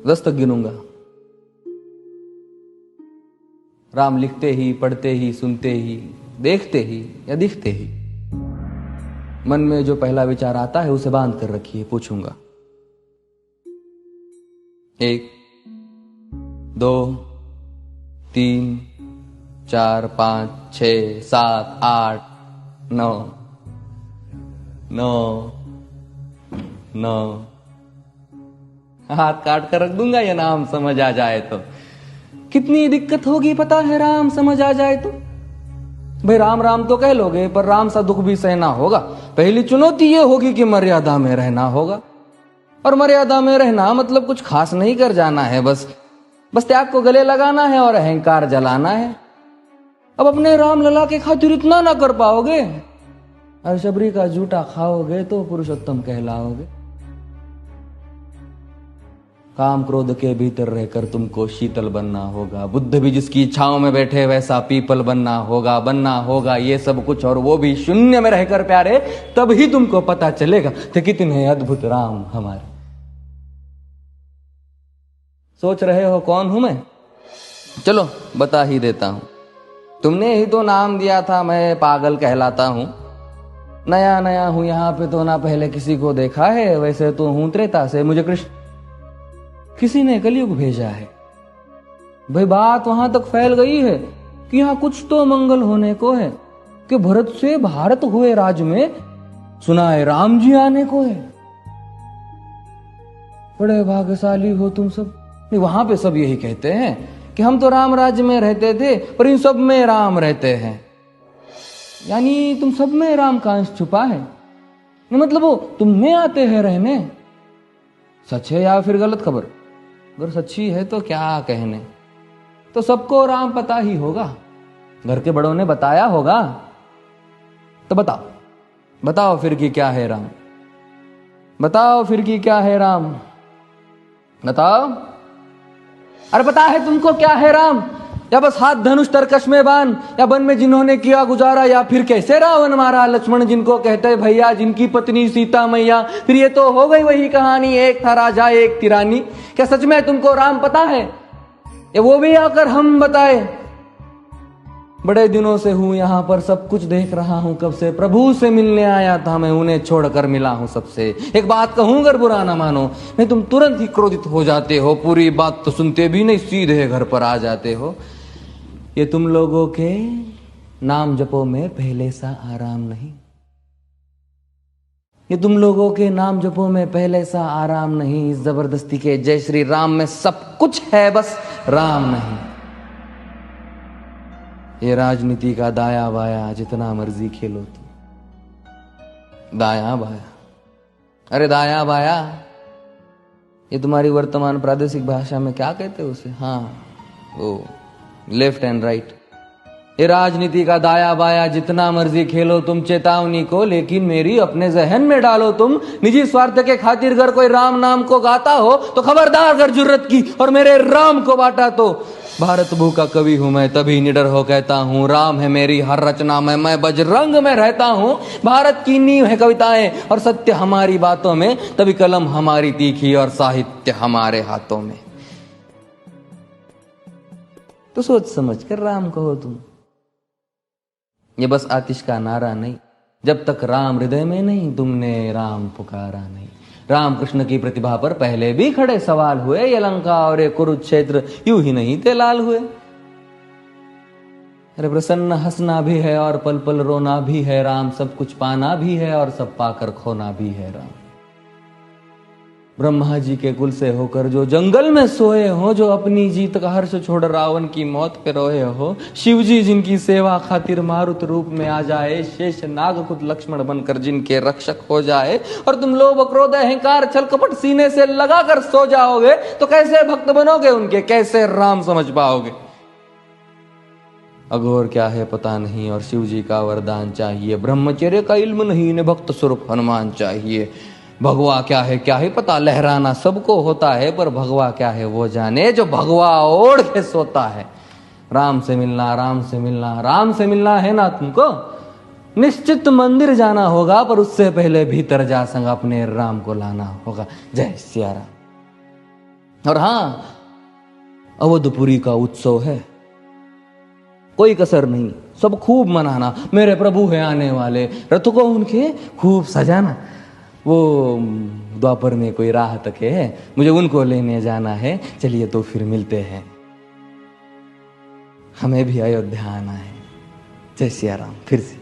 10 तक गिनूंगा। राम लिखते ही, पढ़ते ही, सुनते ही, देखते ही या दिखते ही मन में जो पहला विचार आता है उसे बांध कर रखिए। पूछूंगा 1 2 3 4 5 6 7 8 9 9 9 हाथ काट कर रख दूंगा ये नाम समझ आ जाए तो। कितनी दिक्कत होगी पता है राम समझ आ जाए तो। भाई राम राम तो कह लोगे पर राम सा दुख भी सहना होगा। पहली चुनौती ये होगी कि मर्यादा में रहना होगा। और मर्यादा में रहना मतलब कुछ खास नहीं कर जाना है, बस त्याग को गले लगाना है और अहंकार जलाना है। अब अपने राम लला के खातिर इतना ना कर पाओगे और शबरी का जूठा खाओगे तो पुरुषोत्तम कहलाओगे। काम क्रोध के भीतर रहकर तुमको शीतल बनना होगा। बुद्ध भी जिसकी इच्छाओं में बैठे वैसा पीपल बनना होगा ये सब कुछ, और वो भी शून्य में रहकर प्यारे। तब ही तुमको पता चलेगा कि कितने अद्भुत राम हमारे। सोच रहे हो कौन हूं मैं? चलो बता ही देता हूं। तुमने ही तो नाम दिया था मैं पागल कहलाता हूं। नया नया हूं यहां पे तो ना पहले किसी को देखा है। वैसे तो हूं त्रेता से, मुझे कृष्ण किसी ने कलयुग भेजा है। भाई बात वहां तक फैल गई है कि यहां कुछ तो मंगल होने को है कि भरत से भारत हुए राज में सुना है राम जी आने को है। बड़े भाग्यशाली हो तुम सब। नहीं, वहां पे सब यही कहते हैं कि हम तो राम राज्य में रहते थे पर इन सब में राम रहते हैं। यानी तुम सब में राम का अंश छुपा है। मतलब वो तुम में आते हैं रहने। सच है या फिर गलत खबर? अगर सच्ची है तो क्या कहने। तो सबको राम पता ही होगा, घर के बड़ों ने बताया होगा। तो बताओ फिर कि क्या है राम। बताओ फिर कि क्या है राम। बताओ। अरे पता है तुमको क्या है राम? या बस हाथ धनुष तरकश में बांध, या वन में जिन्होंने किया गुजारा, या फिर कैसे रावण मारा लक्ष्मण जिनको कहते भैया, जिनकी पत्नी सीता मैया। फिर ये तो हो गई वही कहानी, एक था राजा एक थी रानी। क्या सच में तुमको राम पता है? या वो भी आकर हम बताए? बड़े दिनों से हूं यहां पर, सब कुछ देख रहा हूं कब से। प्रभु से मिलने आया था मैं, उन्हें छोड़कर मिला हूं सबसे। एक बात कहूं अगर बुरा ना मानो, नहीं तुम तुरंत ही क्रोधित हो जाते हो। पूरी बात तो सुनते भी नहीं, सीधे घर पर आ जाते हो। ये तुम लोगों के नाम जपो में पहले सा आराम नहीं। ये तुम लोगों के नाम जपो में पहले सा आराम नहीं। इस जबरदस्ती के जय श्री राम में सब कुछ है, बस राम नहीं। ये राजनीति का दाया बाया जितना मर्जी खेलो तुम। दाया बाया, अरे दाया बाया ये तुम्हारी वर्तमान प्रादेशिक भाषा में क्या कहते हो उसे? हाँ वो लेफ्ट एंड राइट। ये राजनीति का दाया बाया जितना मर्जी खेलो तुम चेतावनी को, लेकिन मेरी अपने जहन में डालो तुम। निजी स्वार्थ के खातिर अगर कोई राम नाम को गाता हो तो खबरदार अगर जुर्रत की और मेरे राम को बांटा तो। भारत भू का कवि हूं मैं, तभी निडर हो कहता हूं राम है मेरी हर रचना में। मैं बजरंग में रहता हूं, भारत की नींव है कविताएं और सत्य हमारी बातों में। तभी कलम हमारी तीखी और साहित्य हमारे हाथों में। तो सोच समझ कर राम कहो तुम। ये बस आतिश का नारा नहीं, जब तक राम हृदय में नहीं तुमने राम पुकारा नहीं। राम कृष्ण की प्रतिभा पर पहले भी खड़े सवाल हुए। ये लंका और ये कुरुक्षेत्र यूं ही नहीं थे लाल हुए। अरे प्रसन्न हंसना भी है और पल पल रोना भी है राम। सब कुछ पाना भी है और सब पाकर खोना भी है राम। ब्रह्मा जी के कुल से होकर जो जंगल में सोए हो, जो अपनी जीत का हर्ष छोड़ रावण की मौत पे रोए हो। शिव जी जिनकी सेवा खातिर मारुत रूप में आ जाए। शेष नाग खुद लक्ष्मण बनकर जिनके रक्षक हो जाए। और तुम लोभ क्रोध अहंकार छल कपट सीने से लगा कर सो जाओगे तो कैसे भक्त बनोगे उनके, कैसे राम समझ पाओगे? अघोर क्या है पता नहीं और शिव जी का वरदान चाहिए। ब्रह्मचर्य का इल्म नहीं, इन्हें भक्त स्वरूप हनुमान चाहिए। भगवा क्या है पता, लहराना सबको होता है पर भगवा क्या है वो जाने जो भगवा ओढ़ के सोता है। राम से मिलना, राम से मिलना, राम से मिलना है ना तुमको? निश्चित मंदिर जाना होगा पर उससे पहले भीतर जा संग अपने राम को लाना होगा। जय सिया राम। और हाँ, अवधपुरी का उत्सव है, कोई कसर नहीं, सब खूब मनाना। मेरे प्रभु है आने वाले, रथ को उनके खूब सजाना। वो द्वापर में कोई राह तक है, मुझे उनको लेने जाना है। चलिए तो फिर मिलते हैं, हमें भी अयोध्या आना है। जय सिया राम। फिर से